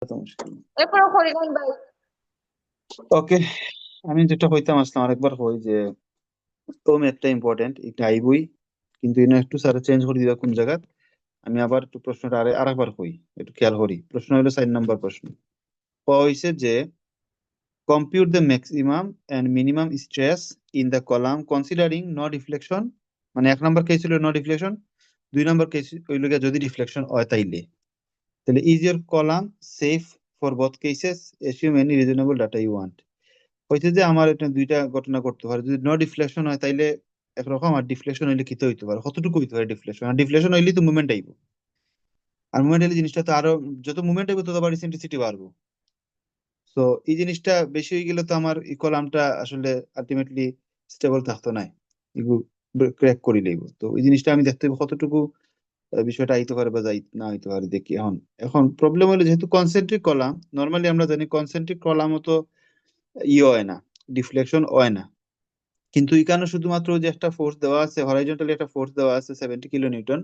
তো মুশকিল এরপর হরিগন ভাই। ওকে। আমি যেটা হইতাম আসলাম আরেকবার হই যে তো ম্যাথটা ইম্পর্টেন্ট এটা আইবই, কিন্তু এনে একটু স্যার চেঞ্জ করে দিবা কোন জায়গা। আমি আবার একটু প্রশ্নটা আরেকবার হই, একটু খেয়াল করি। প্রশ্ন হলো 4 নম্বর প্রশ্ন। হইছে যে compute the maximum and minimum stress in the column considering no deflection. মানে 1 নম্বর কেস হলো নো ডিফ্লেকশন, 2 নম্বর কেস হইল গিয়া যদি ডিফ্লেকশন হয় তাইলে তাহলে is your column safe for both cases, assume any reasonable data you want. হইছে যে আমার এটা দুইটা ঘটনা ঘটতে পারে। যদি নো ডিফ্লেকশন হয় তাইলে একরকম, আর ডিফ্লেকশন হইলে কিতে হইতে পারে, কতটুকু হইতে পারে ডিফ্লেকশন। আর ডিফ্লেকশন হইলে তো মুভমেন্ট আইব, আর মুভমেন্ট হইলে জিনিসটা তো আরো, যত মুভমেন্ট আইব তত আবার ইসেন্ট্রিসিটি বাড়বো। তো এই জিনিসটা বেশি হয়ে গেলে তো আমার এই কলামটা আসলে আলটিমেটলি স্টেবল থাকতো না, এগুলো ক্র্যাক করে লইব। তো এই জিনিসটা আমি দেখতে হইব কতটুকু বিষয়টা আইতে পারে বা যাই না হইতে পারে দেখি। এখন এখন প্রবলেম হলো যেহেতু কনসেন্ট্রিক কলাম, নর্মালি আমরা জানি কনসেন্ট্রিক কলামও তো হয় না, ডিফ্লেকশন হয় না। কিন্তু এখানে শুধুমাত্র যে একটা ফোর্স দেওয়া আছে, হরাইজন্টালি একটা ফোর্স দেওয়া আছে 70 কিলো নিউটন,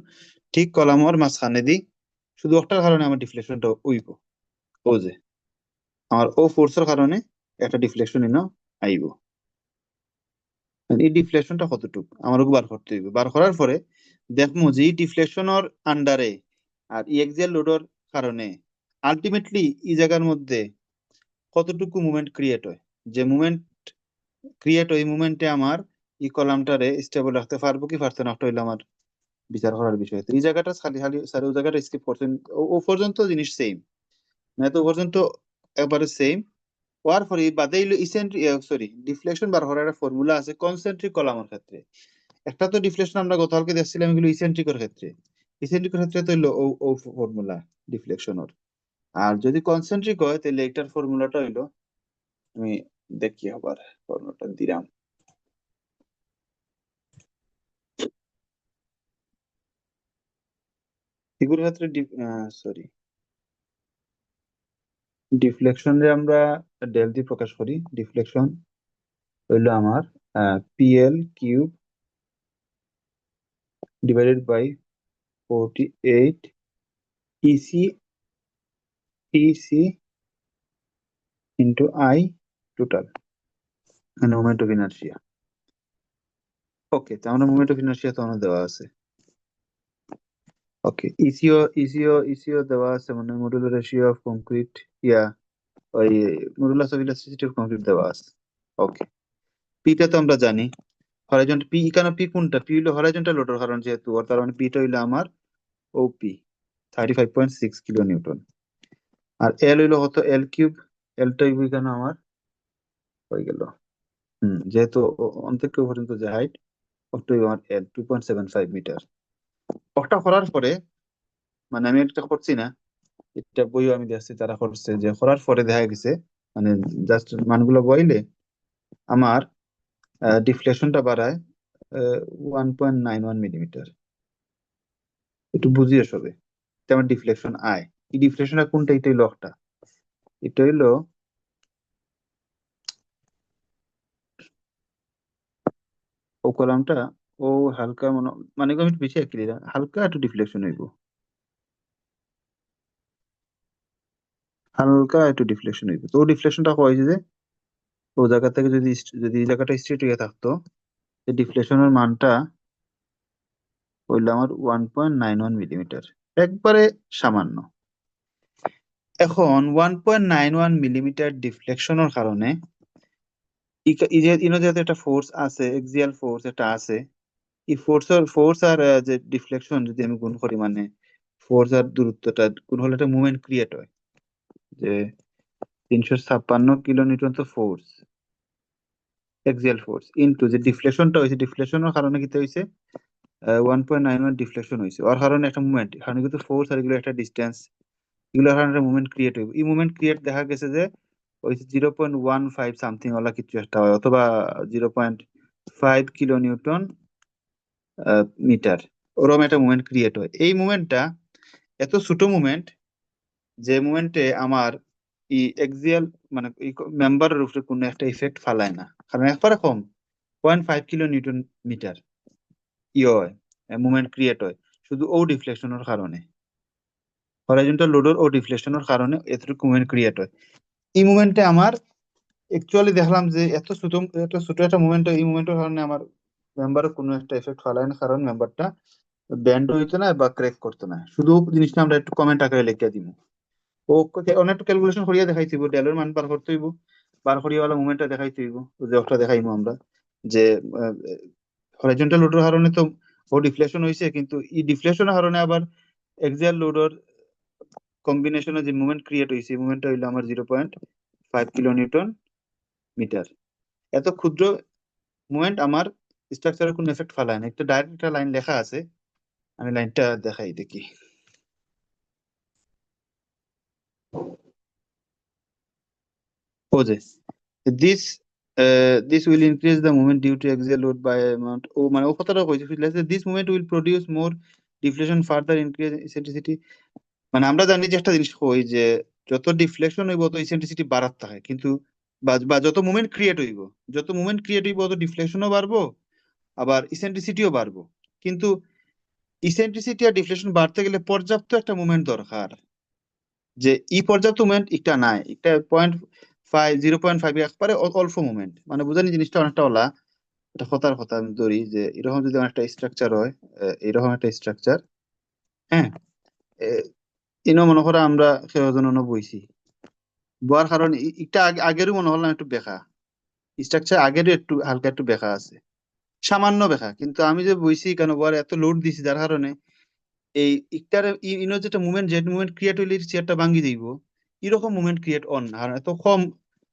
ঠিক কলামর মাঝখানে দি, শুধু ওটার কারণে আমার ডিফ্লেকশনটা উইব। ও যে আমার ও ফোর্সের কারণে একটা ডিফ্লেকশন ইনো আইব। এই ডিফ্লেকশনটা কতটুকু আমার বার করতে হইব। বার করার পরে দেখবো যে এই ডিফ্লেকশনের আন্ডারে আর এক্সিয়াল লোডের কারণে আলটিমেটলি এই জায়গার মধ্যে কতটুকু মুভমেন্ট ক্রিয়েট হয়। যে মুভমেন্ট ক্রিয়েট হয়, এই মুভমেন্টে আমার এই কলামটারে স্টেবল রাখতে পারবো কি পারতো না, একটা হইলো আমার বিচার করার বিষয়। তো এই জায়গাটা খালি খালি স্যার ওই জায়গাটা স্কিপ করছেন। ও পর্যন্ত জিনিস সেম, মানে তো ও পর্যন্ত একবারে সেম। হওয়ার পরে বাদে হইলো ইসেন্ট্রিক, সরি, ডিফ্লেকশন বার করার একটা ফর্মুলা আছে কনসেন্ট্রিক কলামের ক্ষেত্রে। একটা তো ডিফ্লেকশন আমরা গতকালকে দেখছিলাম, এগুলো ইসেন্ট্রিকের ক্ষেত্রে। ইসেন্ট্রিকের ক্ষেত্রে তো হইলো ও ও ফর্মুলা ডিফ্লেকশনের। আর যদি কনসেন্ট্রিক হয় তাহলে এটার ফর্মুলাটা হইলো, আমি দেখি আবার ফর্মুলাটা দিলাম। এগুলোর ক্ষেত্রে সরি, ডিফ্লেকশন রে আমরা ডেল দিয়ে প্রকাশ করি। ডিফ্লেকশন হইলো আমার PL cube divided by 48 EC EC into I total, মানে মোমেন্ট অফ ইনার্শিয়া। ওকে, তো আমরা মোমেন্ট অফ ইনার্শিয়া তো আমাদের দেওয়া আছে। ওকে, ইসিও দেওয়া আছে, মানে মডুলার রেশিও অফ কংক্রিট, ইয়া ওই modulus of elasticity of concrete দেওয়া আছে। ওকে, পিটা তো আমরা জানি। হরাইজন্টাল পি, কেন পি কোনটা, পি হলো হরাইজন্টাল লোডের কারণ যেহেতু, ওর তার মানে পিটা হইলো আমার ওপি 35.6 কিলো নিউটন। আর এল হইলো কত, এল কিউব, এলটা হইব কেন আমার হয়ে গেল, যেহেতু অন্তত পর্যন্ত যে হাইট, ওটা হইব আমার এল 2.75 মিটার। ওটা করার পরে, মানে আমি এটা করছি না, এটা বইও আমি দেখছি তারা করছে, যে করার পরে দেখা গেছে মানে জাস্ট মানগুলো বইলে আমার ডিফ্লেকশনটা বাড়ায় 1.91 মিলিমিটার। একটু বুঝিয়ে সবে, এটা আমার ডিফ্লেকশন আয়। এই ডিফ্লেকশনটা কোনটা, এটা হইলো একটা, এটা হইলো ও কলামটা, ও হালকা মনে, মানে আমি একটু বেশি একই দিলাম, হালকা একটু ডিফ্লেকশন হইব, হালকা একটু ডিফ্লেকশন হইব। তো ডিফ্লেকশনটা হয়েছে যে ও জায়গা থেকে যদি যদি এই জায়গাটা স্ট্রেট হয়ে থাকতো, এই ডিফ্লেকশনের মানটা হইলো আমার 1.91 মিলিমিটার, একবারে সামান্য। এখন 1.91 মিলিমিটার ডিফ্লেকশনের কারণে ইনো যেহেতু একটা ফোর্স আছে, এক্সিয়াল ফোর্স একটা আছে, এই ফোর্স আর যে ডিফ্লেকশন যদি আমি গুণ করি, মানে ফোর্স আর দূরত্বটা গুণ হলে একটা মুভমেন্ট ক্রিয়েট হয়। যে 356 কিলো নিউটন তো ফোর্স, এক্সিয়াল ফোর্স, ইনটু যে ডিফ্লেকশনটা হয়েছে, ডিফ্লেকশনের কারণে কি হয়েছে, 1.91 ডিফ্লেকশন হয়েছে। ওর কারণে একটা মুভমেন্ট, কারণ কিন্তু ফোর্স আর এগুলো একটা ডিস্টেন্স, এগুলোর কারণে একটা মুভমেন্ট ক্রিয়েট হইব। এই মুভমেন্ট ক্রিয়েট দেখা গেছে যে ওই 0.15 সামথিং ওলা কিছু একটা হয়, অথবা 0.5 কিলো নিউটন মিটার, ওরকম একটা মুভমেন্ট ক্রিয়েট হয়। এই মুভমেন্টটা এত ছোট মুভমেন্ট, যে মুভমেন্টে আমার ই এক্সিয়াল, মানে মেম্বারের উপরে কোনো একটা ইফেক্ট ফালায় না, কারণ একবারে কম 0.5 কিলো নিউটন মিটার হয় মুভমেন্ট ক্রিয়েট হয় শুধু ও ডিফ্লেকশনের কারণে। হরাইজন্টাল লোডের ও ডিফ্লেকশনের কারণে এতটুকু মুভমেন্ট ক্রিয়েট হয়। এই মুভমেন্টে আমার অ্যাকচুয়ালি দেখলাম যে এত ছোট একটা মুভমেন্ট, এই মুভমেন্টের কারণে আমার মেম্বারে কোনো একটা এফেক্ট ফেলায় না, কারণ মেম্বারটা ব্যান্ড হইতো না বা ক্র্যাক করতো না। শুধু জিনিসটা আমরা একটু কমেন্ট আকারে লিখে দিব। ও অনেক ক্যালকুলেশন করিয়া দেখাইছিল, ডেলের মান বার করতে হইব, বার করিয়া ওলা মুভমেন্টটা দেখাইতে হইব। যে ওটা দেখাইবো আমরা যে হরাইজন্টাল লোডের কারণে তো ও ডিফ্লেকশন হইছে, কিন্তু এই ডিফ্লেকশনের কারণে আবার এক্সিয়াল লোডের কম্বিনেশনে যে মুভমেন্ট ক্রিয়েট হইছে, এই মুভমেন্টটা হইলো আমার 0.5 কিলো নিউটন মিটার। এত ক্ষুদ্র মুভমেন্ট আমার স্ট্রাকচারে কোনো এফেক্ট ফেলায় না। একটা ডাইরেক্ট একটা লাইন লেখা আছে, আমি লাইনটা দেখাই দেখি। ও যে this this will increase the moment due to axial load by amount, ও মানে ও কথাটা কইছে this moment will produce more deflection, further increase eccentricity। মানে আমরা জানি যে একটা জিনিস কই যে যত ডিফ্লেকশন হইব তত ইসেন্ট্রিসিটি বাড়াতে থাকে, কিন্তু বা যত মুভমেন্ট ক্রিয়েট হইব, তত ডিফ্লেকশনও বাড়বো, আবার ইসেন্ট্রিসিটিও বাড়বো। কিন্তু ইসেন্ট্রিসিটি আর ডিফ্লেকশন বাড়তে গেলে পর্যাপ্ত একটা মুভমেন্ট দরকার, যে ই পর্যাপ্ত মুভমেন্ট একটা নাই, একটা 0.5 একবারে অল্প মুভমেন্ট। মানে বুঝানি জিনিসটা অনেকটা ওলা, এটা কথার কথা আমি ধরি যে এরকম যদি আমার একটা স্ট্রাকচার হয়, এরকম একটা স্ট্রাকচার, হ্যাঁ, ইনো মনে করো আমরা কেউ জন বইছি, বর কারণ এটা আগেরও মনে হলাম একটু বেখা, স্ট্রাকচার আগেরও একটু হালকা একটু বেখা আছে, সামান্য বেখা। কিন্তু আমি যে বইছি কেন বর এত লোড দিছি, যার কারণে এই ইকটার ইনো যেটা মুভমেন্ট, যে মুভমেন্ট ক্রিয়েট হইলে চেয়ারটা ভাঙ্গি যাইব, এরকম মুভমেন্ট ক্রিয়েট অন আর এত কম।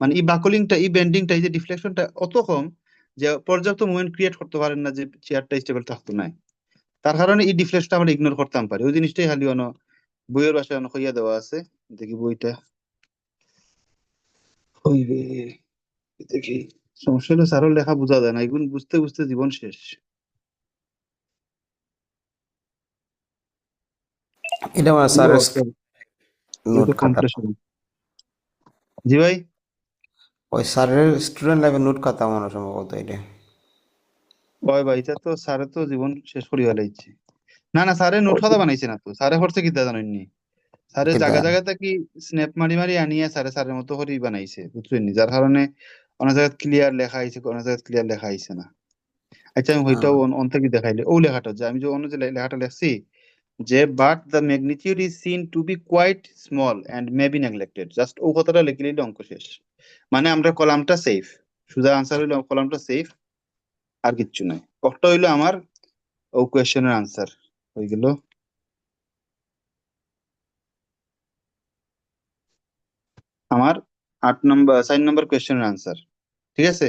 মানে এই বাকলিংটা, এই বেন্ডিংটা, এই যে ডিফ্লেকশনটা অত কম যে পর্যাপ্ত মুভমেন্ট ক্রিয়েট করতে পারেন না, যে চেয়ারটা স্টেবল থাকতো না। তার কারণে এই ডিফ্লেকশনটা আমরা ইগনোর করতাম পারি। ওই জিনিসটাই খালি অন বইয়ের বাসায় অন হইয়া দেওয়া আছে। দেখি বইটা হইবে, দেখি। সমস্যা হলো স্যারও লেখা বোঝা যায় না, এগুলো বুঝতে বুঝতে জীবন শেষ। এটা আমার ও, স্যারের আচ্ছা, এই নোট তো খাতা, কম্প্রেশন। জি ভাই। ওই স্যারের স্টুডেন্ট লাইফে নোট খাতা মনে হয় সম্ভবত এটা। ওই ভাই, এটা তো স্যারে তো জীবন শেষ করি ফেলাইছে। না না, স্যারে নোট খাতা বানাইছে না তো, স্যারে করছে কি তা জানেননি? স্যারে কিন্তু জায়গা জায়গাতে কি স্ন্যাপ মারি মারি আনিয়ে স্যারে স্যারের মতো করেই বানাইছে, বুঝছেন? যার কারণে অনেক জায়গায় ক্লিয়ার লেখা আইছে, অনেক জায়গায় ক্লিয়ার লেখা আইছে না। আচ্ছা, আমি ওইটাও অন্ত কি দেখাইলে ও লেখাটা, যে আমি যে অন্য যে লেখাটা লেখছি, যে but the magnitude is seen to be quite small and may be neglected, just ও কথাটা লিখে নিলে অঙ্ক শেষ। মানে আমরা কলামটা সেফ, সুজা আনসার হইলো কলামটা সেফ, আর কিচ্ছু নাই। কষ্ট হইলো আমার ও কোয়েশ্চেনের আনসার হয়ে গেল। আমার 4 নম্বর কোয়েশ্চেনের আনসার। ঠিক আছে,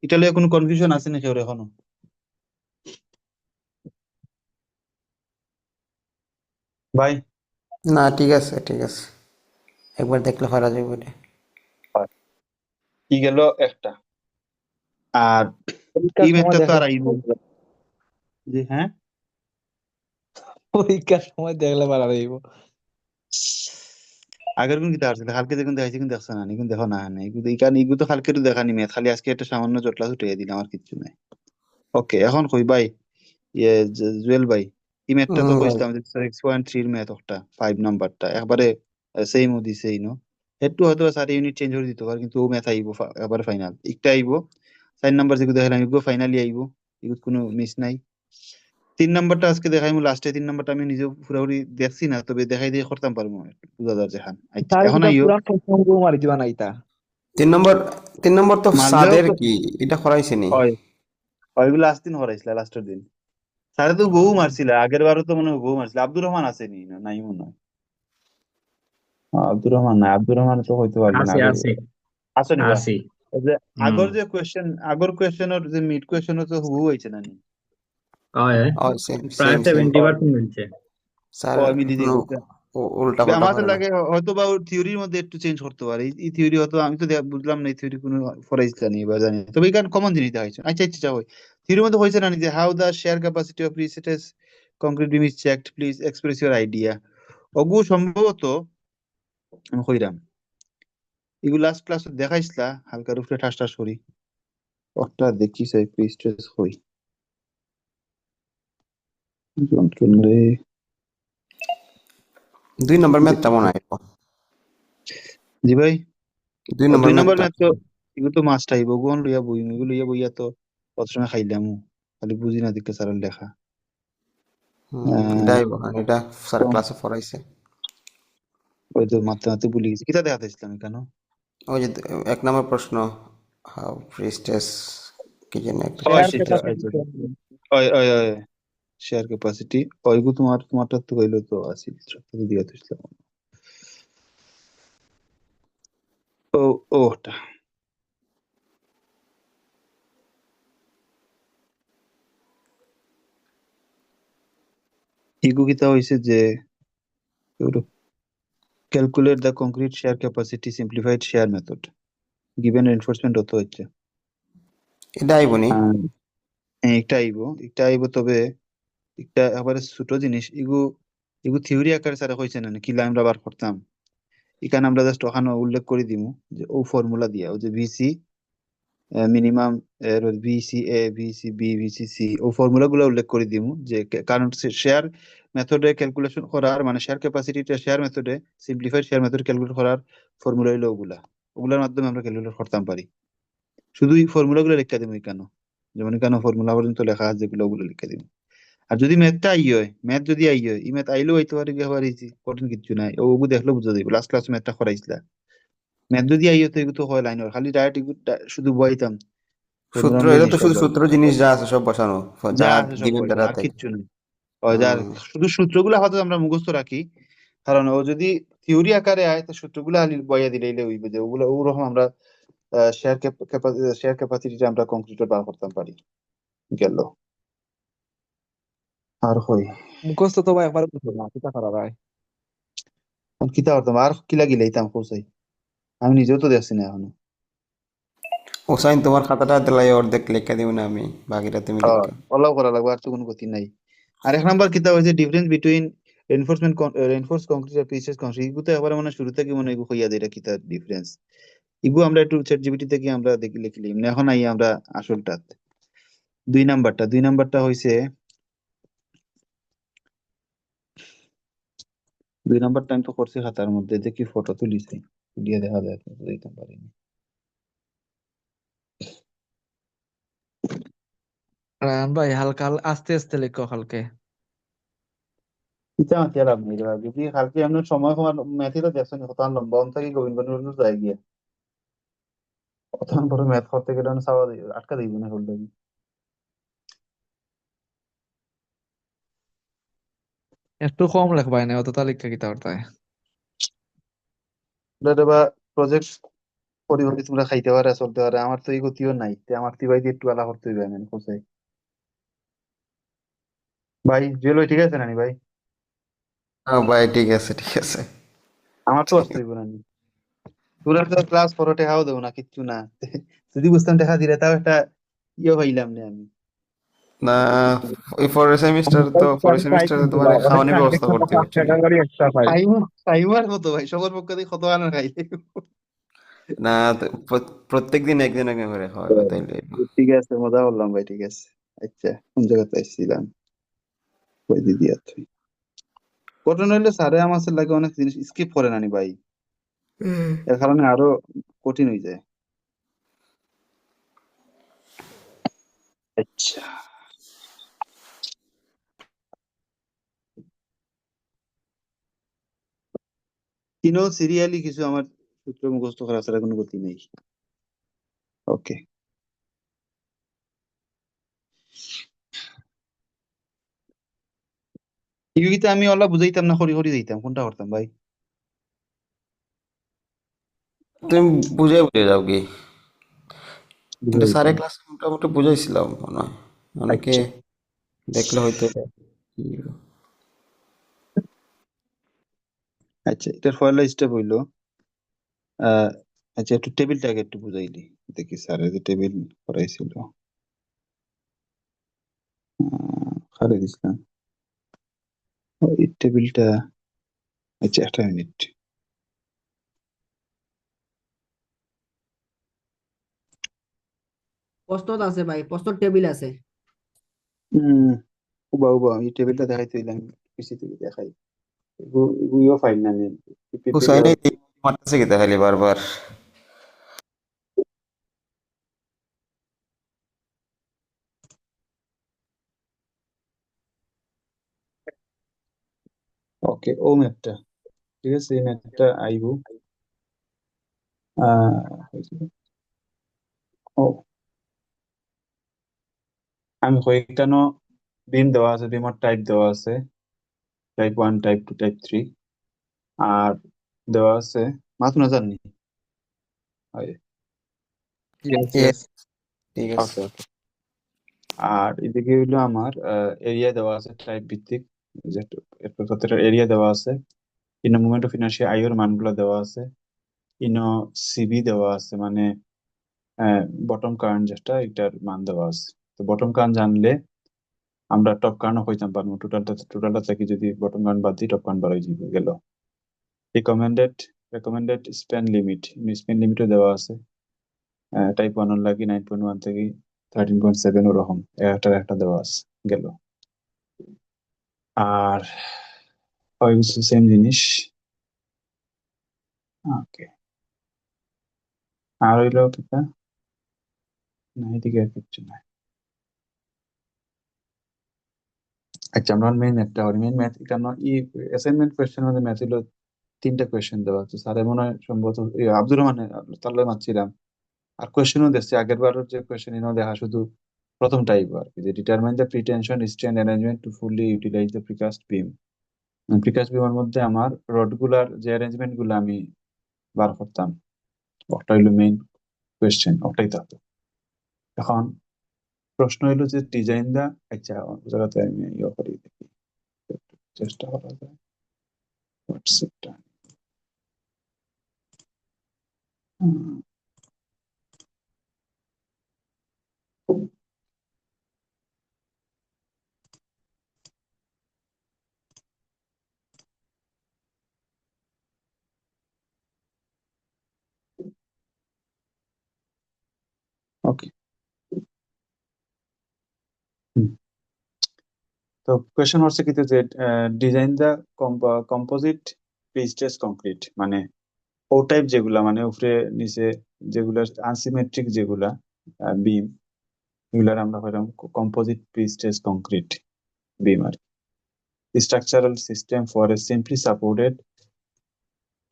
এটা লইয়া কোনো কনফিউশন আছে নাকি ওর এখনো? ভাই, না, ঠিক আছে ঠিক আছে, একবার দেখলে করা যাবে এটা। কি গেল একটা, আর পরীক্ষার এই সময় ম্যাথটা তো দেখলে আর আইব। জি হ্যাঁ, পরীক্ষার সময় দেখলে ভালো লাগবে। আগের কোন কিতা আসছিল কালকে দেখুন দেখাইছি, কিন্তু দেখছ না কিন্তু দেখো না নাই কিন্তু এই ইগু তো কালকে তো দেখানি ম্যাথ, খালি আজকে একটা সামান্য জটলা ছুটিয়ে দিলাম, আর কিছু নাই। ওকে, এখন কই ভাই, ইয়ে জুয়েল ভাই, এই ম্যাথটা তো ভাই, কইছিলাম যে 6.3 এর ম্যাথ, একটা 5 নাম্বারটা একবারে সেম ও দিছে ইনো। একটু হয়তো 4 ইউনিট চেঞ্জ করে দিতে পারে, কিন্তু ও ম্যাথ আইবো একবারে ফাইনাল একটা আইবো। 4 নাম্বার যেগুলো দেখাইলাম এগুলো ফাইনালি আইবো, এগুলো কোনো মিস নাই। 3 নাম্বারটা আজকে দেখাইমু লাস্টে, 3 নাম্বারটা আমি নিজেও পুরোপুরি দেখছি না, তবে দেখাই দিয়ে করতাম পারবো বুঝা যায় যেখান। আচ্ছা, তার এখন কিতা আইও। পুরান প্রশ্ন মারি দিবা না ইতা। 3 নম্বর, 3 নম্বর তো মানলেও সাদের তো কি এটা করাইছে নি? হয়, ওইগুলো লাস্ট দিন হরাইছিল, লাস্টের দিন। স্যারে তো বহু মারছিল, আগের বারও তো মনে হয় বহু মারছিল। আব্দুর রহমান আসেনি না, নাই মনে হয়। আব্দুর রহমান নাই, আব্দুর রহমান তো হইতে পারবে না আছে আগের। আছে আসেনি বা? আছে ওই যে হুম আগর কোয়েশ্চেনের যে মিড কোয়েশ্চেনও তো বহু হয়েছে না নি? হয় ও সেম প্রায় সেম সেম, 70% মিলছে। স্যার ও মিলি কোনো দিয়ে উল্টা পাল্টা আমার তো করে না। লাগে হয়তো বা ওর থিওরির মধ্যে একটু চেঞ্জ করতে পারে। এই থিওরি হয়তো আমি তো বুঝলাম না, এই থিওরি কোনো ফরাইজ জানি বা জানি না। তবে এখানে কমন জিনিস দেখা হয়েছে। আচ্ছা আচ্ছা, ওই থিওরির মধ্যে হয়েছে না নি যে how the shear capacity of রিসেটেস concrete beam is checked, please express your idea. অগু সম্ভবত আমি কইরাম এগুলো লাস্ট ক্লাস দেখাইছিলা, হালকা রূপে ঠাস ঠাস করি ওটা দেখিস একটু স্ট্রেস হই। রে 2 নম্বর ম্যাথটা মনে হয় জি ভাই 2 ও নম্বর 2 নম্বর ম্যাথটা ম্যাথ তো এগুলো তো মাস্ট আইব গুণ লইয়া বই এগুলো লইয়া বইয়া তো কত সময় খাইলাম খালি বুঝি না দিকে স্যারের লেখা এটা আহ, আইব কারণ এটা স্যার ক্লাসে পড়াইছে ওই তো মারতে মারতে ভুলে গেছি কিতা দেখাতে ইসলাম কেন ওই যে 1 নম্বর প্রশ্ন হাউ প্রিস্টেস কি যেন একটা ওই শেয়ার সেটা ক্যাপাসিটি ওই ওই ওই শেয়ার ক্যাপাসিটি ওইগু তোমারটা তো কইলো তো আসিল সত্য দিয়া তো ইসলাম ও ওটা ইগু কিতা হইছে যে calculate the concrete share capacity simplified share method given reinforcement হতে হচ্ছে এটা আইব নি একটা আইব তবে একটা একেবারে ছোট জিনিস ইগু ইগু থিওরি আকারে স্যার কইছে না কিলা আমরা বার করতাম এখানে আমরা জাস্ট ওখানে উল্লেখ করে দিমু যে ও ফর্মুলা দিয়া ও যে ভিসি মিনিমাম এর ভিসি এ ভিসি বি ভিসি সি ও ফর্মুলা গুলো উল্লেখ করে দিমু যে কারণ শেয়ার মেথডে ক্যালকুলেশন করার মানে শেয়ার ক্যাপাসিটিটা শেয়ার মেথডে সিম্পলিফাইড শেয়ার মেথড ক্যালকুলেট করার ফর্মুলা হইলো ওগুলা ওগুলার মাধ্যমে আমরা ক্যালকুলেট করতাম পারি শুধু এই ফর্মুলা গুলো লিখে দিমু কেন যেমন এখানে ফর্মুলা পর্যন্ত লেখা আছে যেগুলো ওগুলো লিখে দিমু আর যদি ম্যাথটা আই হয় ম্যাথ যদি আই হয় ই ম্যাথ আইলেও হইতে পারে কি আবার ইজি কঠিন কিছু নাই ওগু দেখলে বুঝা যাবে লাস্ট ক্লাস ম্যাথটা করাইছিলা ম্যাথ যদি আই হতো এগুলো তো হয় লাইন খালি ডাইরেক্ট শুধু বইতাম ফর্মুলা সূত্র অনুযায়ী এটা তো জিনিসটা শুধু বল সূত্র জিনিস যা আছে সব বসানো যা যা আছে সব গিভেন বইতাম দ্বারা আর থাকে কিচ্ছু নেই যার শুধু সূত্রগুলো হয়তো আমরা মুখস্থ রাখি কারণ ও যদি থিওরি আকারে আয় তো সূত্রগুলো আলি বইয়া দিলে হইবে যে ওগুলো ওরকম আমরা শেয়ার ক্যাপাসিটিটা আমরা কংক্রিটে বার করতাম পারি গেল আর হই মুখস্থ তো ভাই একবার বুঝো না কিতা করা ভাই কিতা করতাম আর কি লাগিলাইতাম কোসাই আমি নিজেও তো দেখছি না এখনো হোসাইন তোমার খাতাটা দিলাই অর্ধেক লেখা দিব না আমি বাকিটা তুমি লিখো ফলো করা লাগবে আর তো কোনো গতি নাই আর এক নাম্বার কিতাব হয়েছে ডিফারেন্স বিটুইন রেনফোর্স কংক্রিট আর প্রিসিয়াস কংক্রিট এগুলো তো একবার মানে শুরু থেকে মনে হয় এগু হইয়া দেয় এটা কিতাব ডিফারেন্স এগু আমরা একটু চ্যাট জিপিটি থেকে আমরা দেখি লিখলি এখন আই আমরা আসলটা দুই নাম্বারটা হয়েছে 2 নাম্বারটা আমি তো করছি খাতার মধ্যে দেখি ফটো তুলিছি তুলিয়ে দেখা যায় তো দিতে পারিনি রায়হান ভাই হালকা আস্তে আস্তে লেখো কালকে কিতা মাতিয়া লাভ নেই রে ভাই। যদি কালকে আমরা সময় সময় ম্যাথই তো দেখছেন কত লম্বা অন থেকে গোবিন্দগঞ্জ যাই গিয়া অতক্ষণ পরে ম্যাথ করতে গেলে চাওয়া আটকা দিব না হল একটু কম লেখবাই না অতটা লিখা কিতা করতে বা প্রজেক্ট পরিবর্তিত তোমরা খাইতে পারে চলতে পারে আমার তো এই গতিও নাই তে আমার তুই ভাই দিয়ে একটু আলা করতে হইবে আমি কোথায় ভাই জুয়েল ভাই ঠিক আছে নানি ভাই হ্যাঁ ভাই ঠিক আছে ঠিক আছে আমার তো আসতে হইব নানি তোরা তো ক্লাস করো টেকাও দেবো না কিচ্ছু না যদি বুঝতাম টেকা দিলে তাও একটা ইয়ে হইলাম না আমি না ওই পরের সেমিস্টারে তোমার খাওয়ানোর ব্যবস্থা করতে হচ্ছে না খাইমু খাইমার মতো ভাই সবার পক্ষে দিয়ে কত আনা খাইলে না প্রত্যেক দিন একদিন একদিন করে খাওয়াবে তাইলে ঠিক আছে মজা করলাম ভাই ঠিক আছে আচ্ছা কোন জায়গাতে আসছিলাম ওই দিদি আছে ঘটনা হইলে স্যারে আমার লাগে অনেক জিনিস স্কিপ করে নানি ভাই এর কারণে আরো কঠিন হয়ে যায় আচ্ছা তিনও সিরিয়ালি কিছু আমার সূত্র মুখস্থ করা ছাড়া কোনো গতি নেই ওকে ইউকিতে আমি ওলা বুঝাইতাম না হরি হরি দিতাম কোনটা করতাম ভাই তুমি বুঝে বুঝে যাও কি বুঝাই কিন্তু স্যারের দিতাম ক্লাসে মোটামুটি বুঝাইছিলাম মনে হয় অনেকে আচ্ছা দেখলে হয়তো আচ্ছা এটার পয়লা স্টেপ হইলো আহ আচ্ছা একটু টেবিলটাকে একটু বুঝাইলি দেখি স্যার যে টেবিল করাইছিল খারে দিছিলাম এই টেবিলটা আচ্ছা একটা মিনিট প্রশ্ন আছে ভাই প্রশ্ন টেবিল আছে হম উবা উবা এই টেবিলটা দেখাইতে দিলাম পিসি থেকে দেখাই এগুলো ফাইল না আমি হুসাইন মারতেছে কি খালি বারবার। ওকে ও ম্যাপটা ঠিক আছে এই ম্যাপটা আইব আহ ও আমি কয়েকটানো বিম দেওয়া আছে বিমের টাইপ দেওয়া আছে টাইপ 1 টাইপ 2 টাইপ 3 আর দেওয়া আছে মাত্র না জানি ইয়েস Yes, ইয়েস ঠিক আছে। ওকে ওকে আর এদিকে হইলো আমার এরিয়া দেওয়া আছে টাইপ ভিত্তিক এরিয়া দেওয়া আছে ইনো মোমেন্ট অফ ইনার্শিয়া আইওর মানগুলো দেওয়া আছে ইনো সিবি দেওয়া আছে মানে বটম কারেন্ট যেটা এটার মান দেওয়া আছে তো বটম কারেন্ট জানলে আমরা টপ কারেন্ট হইতাম পারবো টোটালটা থেকে যদি বটম কারেন্ট বাদ দিই টপ কারেন্ট বাড়াই যাবে গেল রেকমেন্ডেড স্প্যান লিমিটও দেওয়া আছে টাইপ 1 এর লাগি 9.1 থেকে 13.7 ওরকম একটা দেওয়া আছে গেল আর সেম জিনিস ওকে আর হইলো কিটা না এদিকে আর কিচ্ছু নাই আচ্ছা আমরা মেইন ম্যাথটা করি মেইন ম্যাথ কেন ই অ্যাসাইনমেন্ট কোয়েশ্চেন মধ্যে ম্যাথ হলো 3টা কোয়েশ্চেন দেওয়া তো স্যার মনে হয় সম্ভবত আব্দুর রহমানের তাহলে মারছিলাম আর কোয়েশ্চেনও দেখছি আগের বারের যে কোয়েশ্চেন এনে দেখা শুধু প্রথম টাইপ আর কি যে determine the pretension strength arrangement to fully utilise the precast beam precast বিমের মধ্যে আমার রডগুলার যে অ্যারেঞ্জমেন্ট গুলো আমি বার করতাম ওটা হইলো মেইন কোয়েশ্চেন ওটাই থাকতো এখন প্রশ্ন হইলো যে ডিজাইন দা আচ্ছা ওই জায়গাতে আমি ইয়ে করি দেখি একটু চেষ্টা করা যায় হোয়াটসঅ্যাপটা ওকে তো কোয়েশ্চেন হচ্ছে কি যে ডিজাইন দা কম্পোজিট প্রিস্টেস কংক্রিট মানে ও টাইপ যেগুলা মানে উপরে নিচে যেগুলা আনসিমেট্রিক যেগুলা বিম এগুলার আমরা হইলাম কম্পোজিট প্রিস্টেস কংক্রিট বিম আর structural system for a simply supported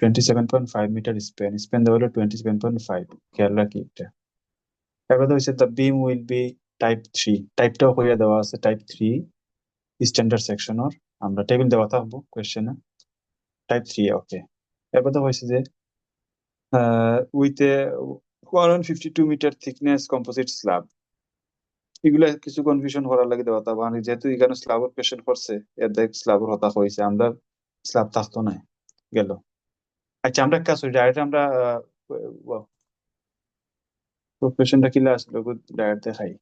27.5 metre span দেওয়া হলো 27.5 খেয়াল রাখি এটা এবার হচ্ছে the beam will be type 3 টাইপটাও হইয়া দেওয়া আছে টাইপ 3 স্ট্যান্ডার্ড সেকশনের আমরা টেবিল দেওয়া থাকবো কোয়েশ্চেনে টাইপ 3 ওকে এবার তো হয়েছে যে with a 152 metre thickness composite slab এগুলা কিছু কনফিউশন করার লাগে দেওয়া তা মানে যেহেতু এখানে স্ল্যাবের কোয়েশ্চেন করছে এর দেখ স্ল্যাবের হতা হয়েছে আমরা স্ল্যাব থাকতো না গেল আচ্ছা আমরা কাজ করি ডাইরেক্ট আমরা কোয়েশ্চেনটা কিলা আসলো ডাইরেক্ট দেখাই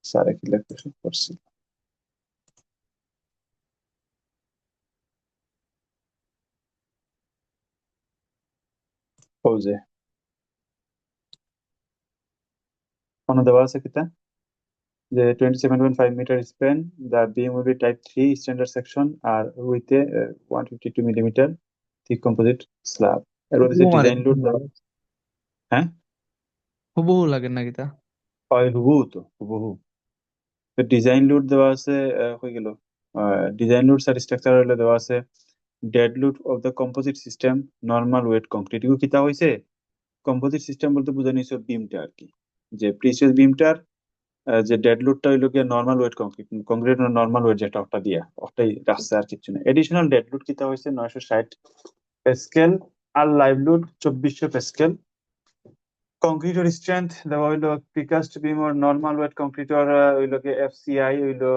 স্যারে কিলা কোয়েশ্চেন করছি ও যে কোনো দেওয়া আছে কিতা যে 27.5 metre span the beam will be type 3 standard section আর with a 152 millimetre thick composite slab এর মধ্যে যে হুবহু মারে ডিজাইন লোড হ্যাঁ হুবহু লাগে নাকি তা হয় হুবহু তো হুবহু ডিজাইন লোড দেওয়া আছে হয়ে গেল ডিজাইন লোড আর স্ট্রাকচার হলে দেওয়া আছে dead load of the composite system normal wait concrete এগুলো কিতা হয়েছে কম্পোজিট সিস্টেম বলতে বোঝানো হয়েছে বিমটা আর কি যে প্রিসিয়াস বিমটার যে ডেড লোডটা হইলো গিয়ে normal wait concrete normal wait যেটা ওটা দিয়া ওটাই রাখছে আর কিছু না এডিশনাল ডেড লোড কিতা হয়েছে 960 প্যাসকেল আর লাইভ লোড 2400 প্যাসকেল কংক্রিটের স্ট্রেংথ দেওয়া হইলো প্রিকাস্ট বিম ওর নর্মাল ওয়েট কংক্রিটের হইলো কি এফসিআই হইলো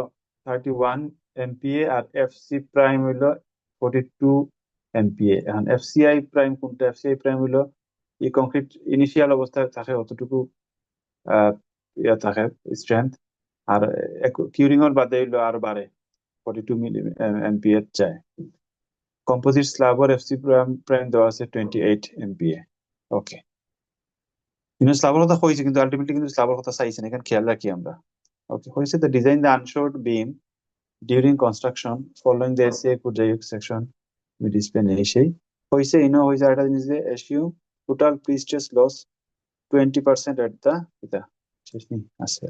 31 এমপিএ আর এফসি প্রাইম হইলো 42 এমপিএ এখন এফসিআই প্রাইম কোনটা এফসিআই প্রাইম হইলো এই কংক্রিট ইনিশিয়াল অবস্থায় থাকে অতটুকু ইয়া থাকে স্ট্রেংথ আর কিউরিং এর বাদে হইলো আরো বাড়ে 42 এমপিএ যায় কম্পোজিট স্ল্যাবর এফসি প্রাইম দেওয়া আছে 28 এমপিএ ওকে কিন্তু স্ল্যাবের কথা হয়েছে কিন্তু আলটিমেটলি কিন্তু স্ল্যাবের কথা চাইছে না এখানে খেয়াল রাখি আমরা ওকে হয়েছে the design the unshored beam during construction following the SCI Kujajuk section mid span এই সেই হয়েছে হয়েছে একটা জিনিস যে assume total prestress loss 20% at the এটা শেষ নেই আছে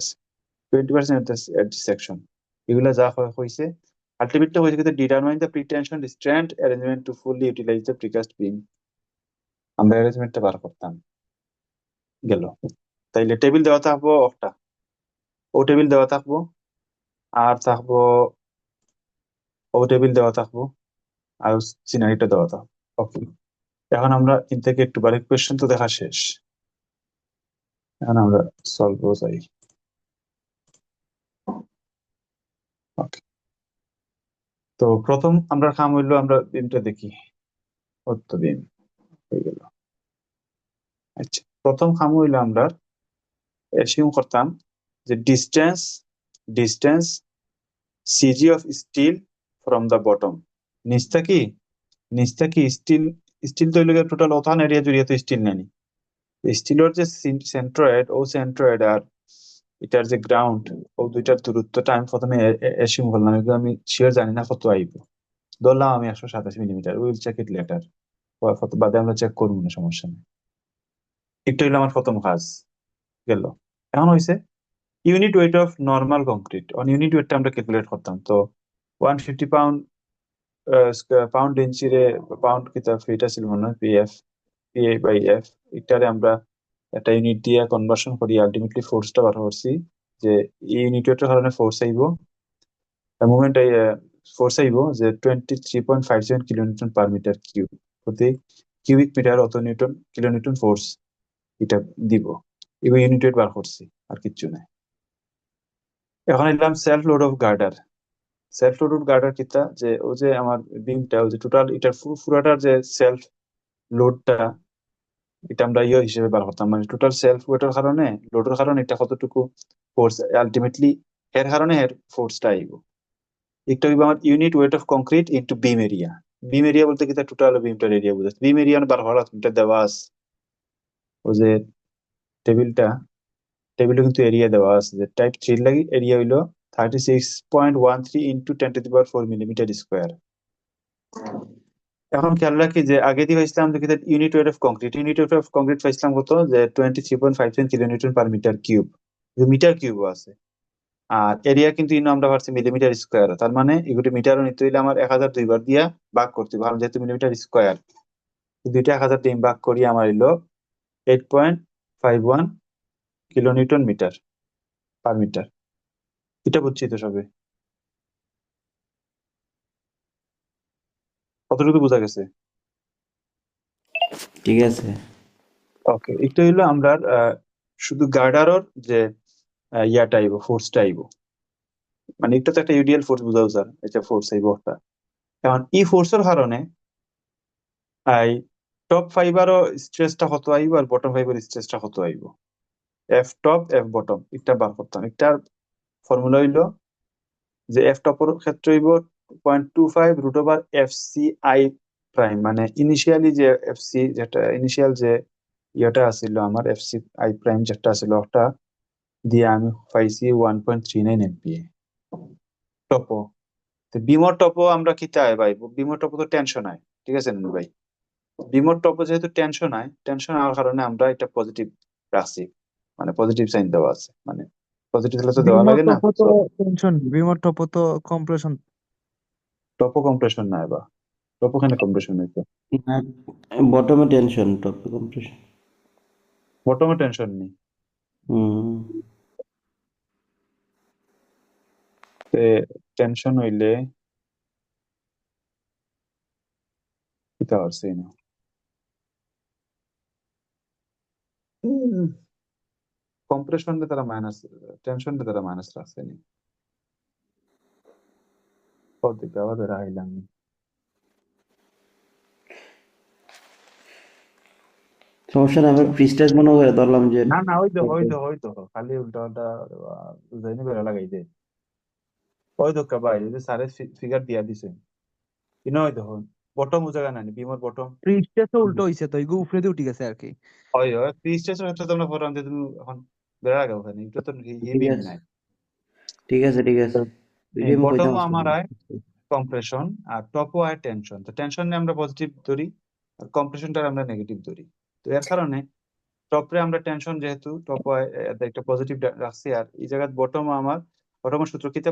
20% at the section এগুলা যা হয়েছে আলটিমেটলি হয়েছে কিন্তু determine the pretension strand arrangement to fully utilise the precast beam আমরা অ্যারেঞ্জমেন্টটা বার করতাম গেল তাইলে টেবিল দেওয়া থাকবো একটা ও টেবিল দেওয়া থাকবো আর থাকবো ও টেবিল দেওয়া থাকবো আর সিনারিটা দেওয়া থাকবো ওকে এখন আমরা ইন থেকে একটু বারে কোয়েশ্চেন তো দেখা শেষ এখন আমরা সলভ চাই ওকে তো প্রথম আমরা কাম হইলো আমরা বিমটা দেখি কত বিম হয়ে গেল আচ্ছা প্রথম কাম হইলো আমরা অ্যাসিউম করতাম যে distance CG of steel from the bottom নিচটা কি স্টিল তো হইলো টোটাল ওথান এরিয়া জুড়িয়ে তো স্টিল নেনি স্টিলের যে সেন্ট্রয়েড ও সেন্ট্রয়েড আর এটার যে গ্রাউন্ড ও দুইটার দূরত্বটা আমি প্রথমে অ্যাসিউম করলাম এগুলো আমি শিওর জানি না কত আইব ধরলাম আমি 127 millimetre will check it later বাদে আমরা চেক করবো না সমস্যা নেই এটা হইলো আমার প্রথম কাজ গেল এখন হয়েছে unit weight of normal concrete on unit ওয়েটটা আমরা ক্যালকুলেট করতাম তো 150 পাউন্ড পাউন্ড ইঞ্চি রে পাউন্ড কিতা ফিট আছিল মনে হয় PA/F এটারে আমরা একটা ইউনিট দিয়ে কনভার্সন করি আলটিমেটলি ফোর্সটা বার করছি যে এই ইউনিট ওয়েটের কারণে ফোর্স আইব মুভমেন্ট ফোর্স আইব যে 23.57 কিলোনিউটন পার মিটার কিউব প্রতি কিউবিক মিটার অত কিলোনিউটন ফোর্স এটা দিব এগুলো ইউনিট ওয়েট বার করছি আর কিচ্ছু নাই এখন এলাম সেলফ লোড অফ গার্ডার কিতা যে ও যে আমার বিমটা ও যে টোটাল এটার পুরাটার যে সেলফ লোডটা এটা আমরা হিসেবে বার করতাম মানে টোটাল সেলফ ওয়েটের কারণে লোডের কারণে এটা কতটুকু ফোর্স আলটিমেটলি এর কারণে এর ফোর্সটা আইব একটা হইব আমার unit weight of concrete into beam area বলতে কিতা টোটাল বিমটার এরিয়া বুঝাচ্ছে বিম এরিয়া বার করা এটা দেওয়া আছে ও যে টেবিলটা কিন্তু এরিয়া দেওয়া আছে যে টাইপ 3 লাগি এরিয়া হইলো 36.13 ইন্টু 10⁴ মিলিমিটার স্কোয়ার এখন খেয়াল রাখি যে আগে দিয়ে পাইছিলাম যে ইউনিট ওয়েট অফ কংক্রিট পাইছিলাম কত যে 23.57 kilonewton per metre cube metre cube আছে আর এরিয়া কিন্তু আমরা পাচ্ছি মিলিমিটার স্কোয়ার তার মানে এগুলো মিটারও নিতে হইলে আমার 1002 বার দিয়া ভাগ করতে হবে যেহেতু মিলিমিটার স্কোয়ার দুইটা 1000 দিয়ে ভাগ করি আমার হইলো 8.51 কিলোনিউটন মিটার পার মিটার এটা বুঝছি তো সবে কতটুকু বোঝা গেছে ঠিক আছে। ওকে এটা হইলো আমরা শুধু গার্ডারর যে ইয়াটা আইব ফোর্সটা আইব মানে এটা তো একটা ইউডিএল ফোর্স বোঝাও স্যার এটা ফোর্স আইব একটা এখন এই ফোর্সের কারণে এই টপ ফাইবারও স্ট্রেসটা কত আইব আর বটম ফাইবার স্ট্রেসটা কত আইব এফ টপ এফ বটম এটা বার করতাম এটার ফর্মুলা হইলো যে এফ টপের ক্ষেত্রে হইব 0.25 রুট ওভার FCI প্রাইম মানে ইনিশিয়ালি যে এফসি যেটা ইনিশিয়াল যে ইয়েটা আছিল আমার FCI প্রাইম যেটা আছিল ওটা দিয়ে আমি পাইছি 1.39 MPa টপো তো বিমর টপো আমরা কি চাই ভাই বিমর টপো তো টেনশন হয় ঠিক আছে ননু ভাই বিমর টপো যেহেতু টেনশন হওয়ার কারণে আমরা এটা পজিটিভ রাখছি মানে পজিটিভ সাইন দেওয়া আছে মানে পজিটিভ হলে তো দেওয়া লাগে না বিমর টপ তো কম্প্রেশন টপো কম্প্রেশন না এবার টপো খানে কম্প্রেশন হইতো বটমে টেনশন, টপে কম্প্রেশন। বটমে টেনশন নেই টেনশন হইলে কিতা হচ্ছে না কম্প্রেশনটা তারা মাইনাস টেনশনটা তারা মাইনাস রাখছে নি ওদিকে আবার বেড়া হইলাম সমস্যা না, আমি প্রিস্টেজ মনে করে ধরলাম যে না হইতো খালি উল্টা উল্টা বুঝাইনি বেড়া লাগাই দে ওই তো ভাই যদি সারে ফিগার দিয়া দিছে কিনা হইতো হন বটম জায়গা নাই বিমর বটম প্রিস্টেসও উল্টো হইছে তো এগু উপরে দিয়ে উঠে গেছে আর কি হয় ক্রিস্টেসের ক্ষেত্রে তোমরা ফরাম যে তুমি এখন বেড়া লাগাও ওখানে এটা তো ঠিক হেভি আছে নাই ঠিক আছে ঠিক আছে। বটম আমার কম্প্রেশন, আর টপো আর টেনশন। তো টেনশনে আমরা পজিটিভ ধরি আর কম্প্রেশনটা আমরা নেগেটিভ ধরি। তো এর কারণে টপরে আমরা টেনশন যেহেতু টপ একটা পজিটিভ রাখছি, আর এই জায়গায় বটমের সূত্র কিতে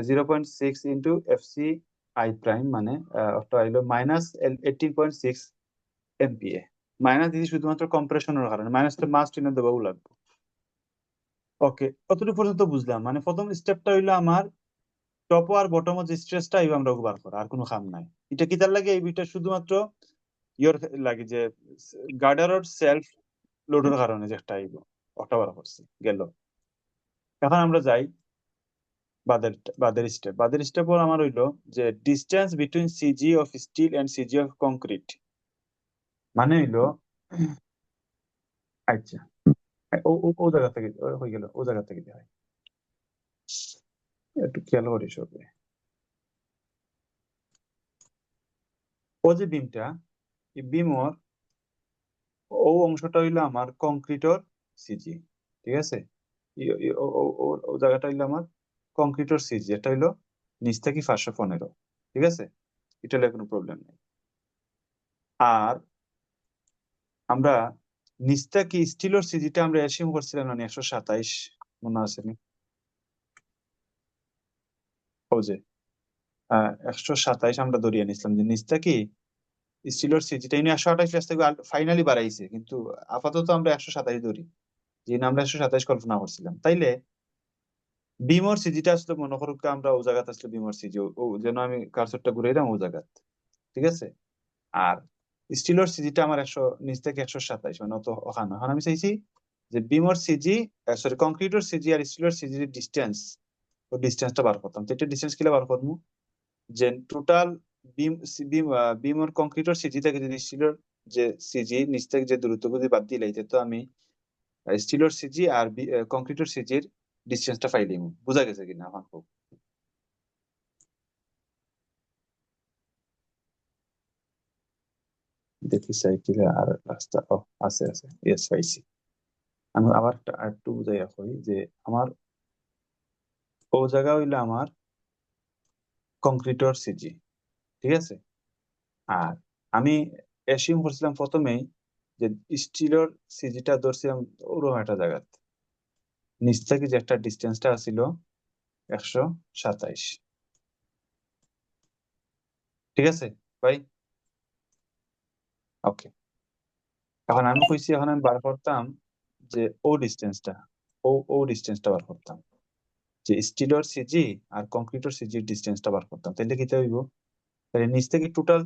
0.6 ইন্টু এফসি আই প্রাইম, মানে ওটা হইলো -18.6 এমপিএ। মাইনাস দিদি শুধুমাত্র কম্প্রেশনের কারণে, মাইনাসটা মাস্ট এনে দেবো লাগবে। ওকে, কতটুকু পর্যন্ত বুঝলাম? মানে প্রথম স্টেপটা হইলো আমার টপ আর বটম যে স্ট্রেসটা এই আমরা বার করা, আর কোনো কাম নাই। এটা কি তার লাগে? এই বিটা শুধুমাত্র ইয়োর লাগে যে গার্ডারের সেলফ লোডের কারণে যে একটা আইব, ওটা বার করছি গেল। এখন আমরা যাই বাদের স্টেপ আমার হইলো যে distance between CG of steel and CG of concrete, মানে হইলো আচ্ছা ও জায়গা থেকে হয়ে গেল, ও জায়গা থেকে হয় একটু খেয়াল করিস। ওকে, ও যে বিমটা, এই বিমর ও অংশটা হইলো আমার কংক্রিটর সিজি, ঠিক আছে? ও জায়গাটা হইলো আমার কংক্রিটর সিজি, এটা হইলো নিচ থেকে 515, ঠিক আছে? এটা হলে কোনো প্রবলেম নেই। আর আমরা নিচ থেকে স্টিলের সিজিটা আমরা এসিউম করছিলাম না 127, মনে আছে নি? ও যে 127 আমরা ধরিয়ে নিছিলাম যে নিচ থেকে স্টিলের সিজিটা 128 থেকে ফাইনালি বাড়াইছে, কিন্তু আপাতত আমরা 127 ধরি, যে আমরা 127 কল্পনা করছিলাম। তাইলে বিমর সিজিটা আসলে মনে করুক আমরা ও জায়গাতে আসলে বিমর সিজি, ও যেন আমি কার্সরটা ঘুরে দিলাম ও জায়গাত, ঠিক আছে? আর স্টিলের সিজিটা আমার নিচ থেকে 127, মানে অত ওখানে। এখন আমি চাইছি যে বিমর সিজি, সরি কংক্রিটের সিজি আর স্টিলের সিজির ডিস্টেন্স, ও ডিস্টেন্সটা বার করতাম। তো এটা ডিস্টেন্স কিলা বার করবো? যে টোটাল বিমর কংক্রিটের সিজি থেকে যদি স্টিলের যে সিজি নিচ থেকে যে দূরত্ব যদি বাদ দিলাই, তো আমি স্টিলের সিজি আর কংক্রিটের সিজির ডিস্টেন্সটা পাইলাম। বোঝা গেছে কিনা এখন? খুব দেখি সাইকেলে আর রাস্তা আছে আছে, ইয়েস পাইছি। আমি আবার একটু বুঝাইয়া কই যে আমার ও জায়গা হইলো আমার কংক্রিটর সিজি, ঠিক আছে? আর আমি অ্যাসিউম করছিলাম প্রথমেই যে স্টিলের সিজিটা ধরছিলাম ওরকম একটা জায়গা, নিচ থেকে যে একটা ডিস্টেন্সটা ছিল 127, ঠিক আছে ভাই? ওকে, এখন আমি কইছি, এখন আমি বার করতাম যে ও ডিস্টেন্সটা বার করতাম, যে স্টিলের সিজি আর কংক্রিটের সিজির ডিস্টেন্সটা বার করতাম। তাহলে কি হইব? তাহলে নিচ থেকে টোটাল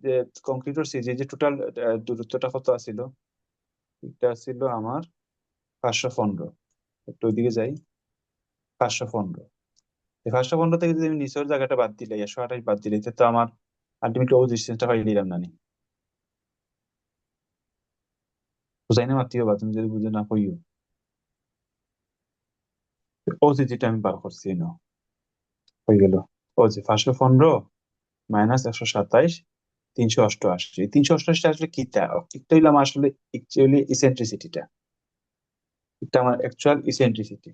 যে কংক্রিটের সিজি যে টোটাল দূরত্বটা কত আছিল? এটা ছিল আমার 515। একটু ওইদিকে যাই, 515। এই 515 থেকে যদি আমি নিচের জায়গাটা বাদ দিলে 128 বাদ দিলে, তো আমার আলটিমেটলি ও ডিস্টেন্সটা পাই নিলাম না নি? বুঝাই না মাতিও বা তুমি যদি বুঝে না কইও। ও যেটা আমি বার করছি না, হয়ে গেল ও যে 515 মাইনাস 127, 388। 388 আসলে কি? তা এটা হইলাম আসলে অ্যাকচুয়ালি ইসেন্ট্রিসিটিটা, এটা আমার অ্যাকচুয়াল ইসেন্ট্রিসিটি।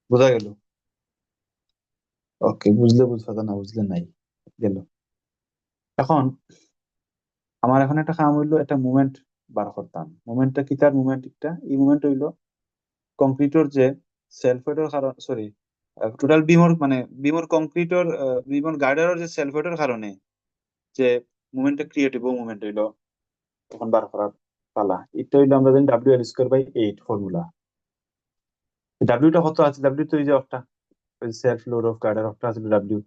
বোঝা গেল? ওকে, বুঝলে বুঝতে, না বুঝলে নাই, গেল। এখন আমার এখন একটা কাম হইলো একটা মুভমেন্ট বার করতাম। মুভমেন্টটা কি? তার মুভমেন্ট একটা এই মুভমেন্ট হইলো কংক্রিটর যে সেলফ ওয়েটের কারণ, সরি টোটাল বিমর, মানে বিমর গার্ডারের যে সেলফ ওয়েটের কারণে যে মুভমেন্টটা ক্রিয়েট হইব, মুভমেন্ট হইলো তখন বার করার পালা। এটা হইলো আমরা জানি W²/8 ফর্মুলা। ডাব্লিউটা কত আছে? ডাব্লিউ তো এই যে একটা সেলফ লোড অফ গার্ডার একটা আছে ডাব্লিউ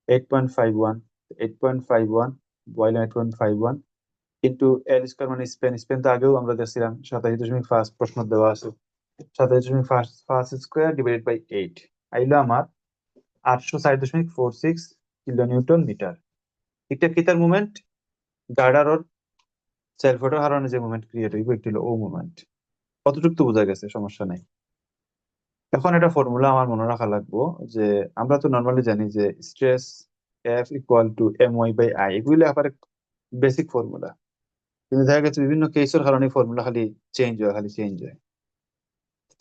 8.51, 8.51 বয়লার 8.51 কিন্তু L² মানে স্পেন তো আগেও আমরা দেখছিলাম 27.5 প্রশ্ন দেওয়া আছে। 27.5 স্কোয়ার ডিভাইডেড বাই 8 আইলো আমার 804.46 কিলোনিউটন মিটার। এটা কি তার মুভমেন্ট? গার্ডার ওর সেলফ ওয়েটের কারণে যে মুভমেন্ট ক্রিয়েট হইব, এটা হলো ও মুভমেন্ট। কতটুকু তো বোঝা গেছে? সমস্যা নাই। এখন একটা ফর্মুলা আমার মনে রাখা লাগবো, যে আমরা তো নর্মালি জানি যে স্ট্রেস F = my/I, এগুলো আবার বেসিক ফর্মুলা, কিন্তু দেখা গেছে বিভিন্ন কেসের কারণে ফর্মুলা খালি চেঞ্জ হয়।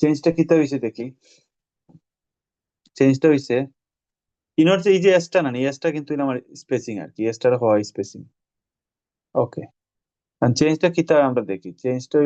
চেঞ্জটা কিতা হয়েছে দেখি। চেঞ্জটা হয়েছে ইনর যে এই যে এসটা না এই এসটা কিন্তু আমার স্পেসিং আর কি এসটার হয় স্পেসিং ওকে চেঞ্জটা কি তা আমরা দেখি চেঞ্জটা